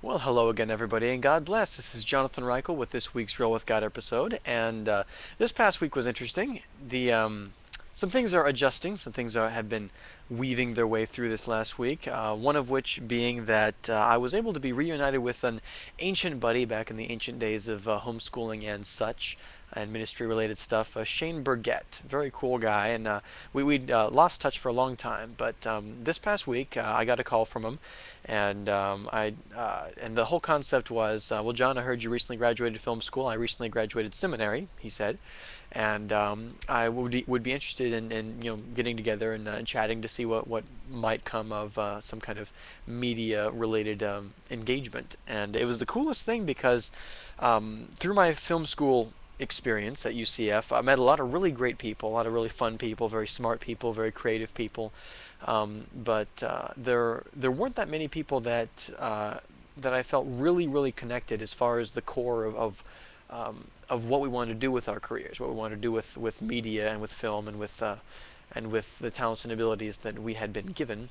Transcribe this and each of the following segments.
Well, hello again, everybody, and God bless. This is Jonathan Reichel with this week's Real with God episode, and this past week was interesting. Some things are adjusting. Some things have been weaving their way through this last week. One of which being that I was able to be reunited with an ancient buddy back in the ancient days of homeschooling and such, and ministry-related stuff. Shane Burgett, very cool guy, and we'd lost touch for a long time. But this past week, I got a call from him, and and the whole concept was, well, John, I heard you recently graduated film school. I recently graduated seminary, he said, and I would be interested in getting together and chatting to see what might come of some kind of media related engagement. And it was the coolest thing because through my film school experience at UCF, I met a lot of really great people, a lot of really fun people, very smart people, very creative people. But there weren't that many people that I felt really connected as far as the core of what we wanted to do with our careers, what we wanted to do with media and with film and with the talents and abilities that we had been given.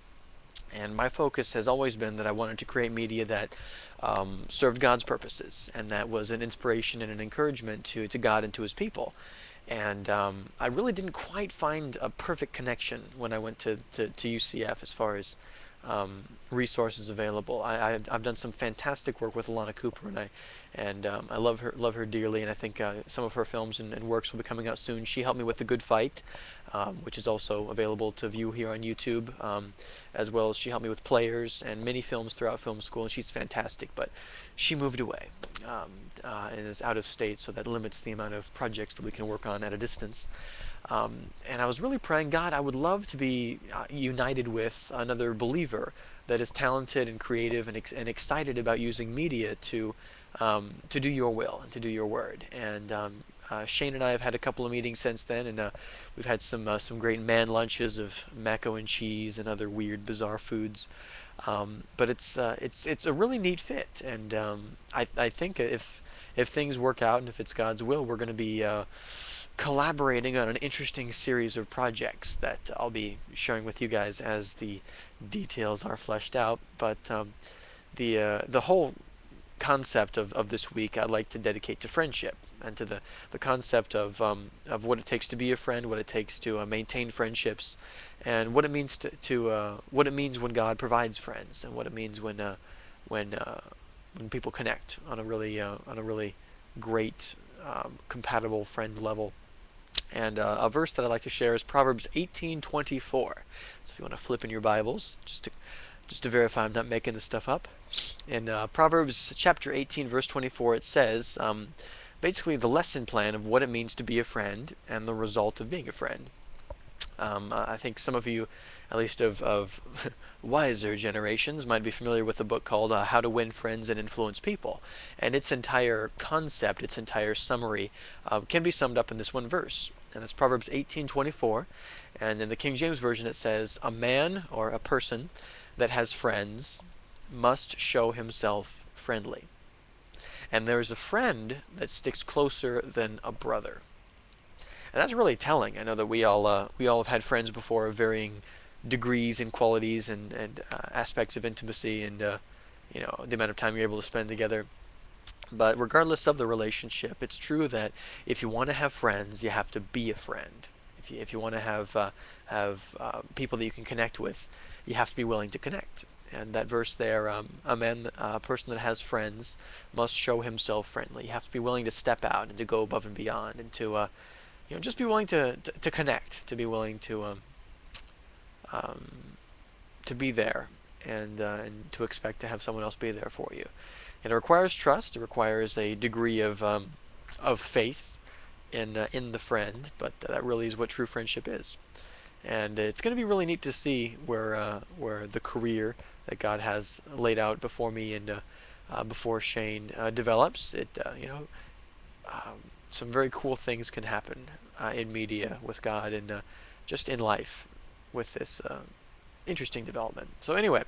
And my focus has always been that I wanted to create media that served God's purposes and that was an inspiration and an encouragement to God and to His people. And I really didn't quite find a perfect connection when I went to UCF as far as resources available. I've done some fantastic work with Alana Cooper, and I love her dearly, and I think some of her films and works will be coming out soon. She helped me with The Good Fight, which is also available to view here on YouTube, as well as she helped me with Players and many films throughout film school, and she's fantastic. But she moved away and is out of state, so that limits the amount of projects that we can work on at a distance. And I was really praying, God, I would love to be united with another believer that is talented and creative and excited about using media to do your will and to do your word. And Shane and I have had a couple of meetings since then, and we've had some great man lunches of maco and cheese and other weird, bizarre foods. But it's a really neat fit, and I think if things work out and if it's God's will, we're going to be collaborating on an interesting series of projects that I'll be sharing with you guys as the details are fleshed out. But the whole concept of this week I'd like to dedicate to friendship and to the concept of what it takes to be a friend, what it takes to maintain friendships, and what it means to what it means when God provides friends, and what it means when people connect on a really great compatible friend level. And a verse that I'd like to share is Proverbs 18:24. So if you want to flip in your Bibles, just to verify I'm not making this stuff up. In Proverbs chapter 18, verse 24, it says basically the lesson plan of what it means to be a friend and the result of being a friend. I think some of you, at least of wiser generations, might be familiar with a book called How to Win Friends and Influence People. And its entire concept, its entire summary, can be summed up in this one verse. And that's Proverbs 18:24. And in the King James Version it says, "A man or a person that has friends must show himself friendly. And there is a friend that sticks closer than a brother." And that's really telling. I know that we all have had friends before of varying degrees and qualities and aspects of intimacy and the amount of time you're able to spend together. But regardless of the relationship, it's true that if you want to have friends, you have to be a friend. If you want to have people that you can connect with, you have to be willing to connect. And that verse there, a person that has friends must show himself friendly. You have to be willing to step out and to go above and beyond, and to just be willing to connect, to be willing to be there, and to expect to have someone else be there for you. And it requires trust. It requires a degree of faith in the friend, but that really is what true friendship is. And it's going to be really neat to see where the career that God has laid out before me and before Shane develops. Some very cool things can happen in media with God and just in life with this interesting development. So anyway,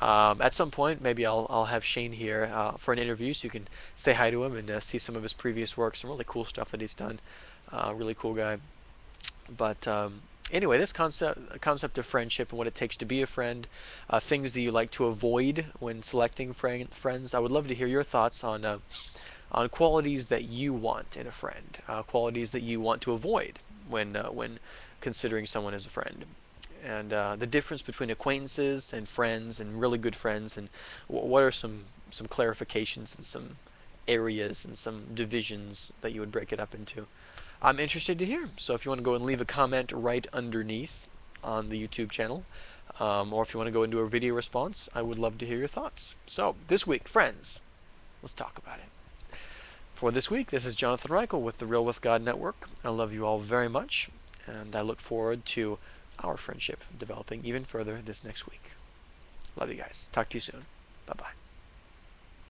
at some point maybe I'll have Shane here for an interview, so you can say hi to him and see some of his previous work. Some really cool stuff that he's done. Really cool guy. But Anyway, this concept of friendship and what it takes to be a friend, things that you like to avoid when selecting friends. I would love to hear your thoughts on qualities that you want in a friend, qualities that you want to avoid when considering someone as a friend, and the difference between acquaintances and friends and really good friends, and what are some clarifications and some areas and some divisions that you would break it up into. I'm interested to hear. So if you want to go and leave a comment right underneath on the YouTube channel, or if you want to go into a video response, I would love to hear your thoughts. So this week, friends, let's talk about it. For this week, this is Jonathan Reichel with the Real With God Network. I love you all very much, and I look forward to our friendship developing even further this next week. Love you guys. Talk to you soon. Bye-bye.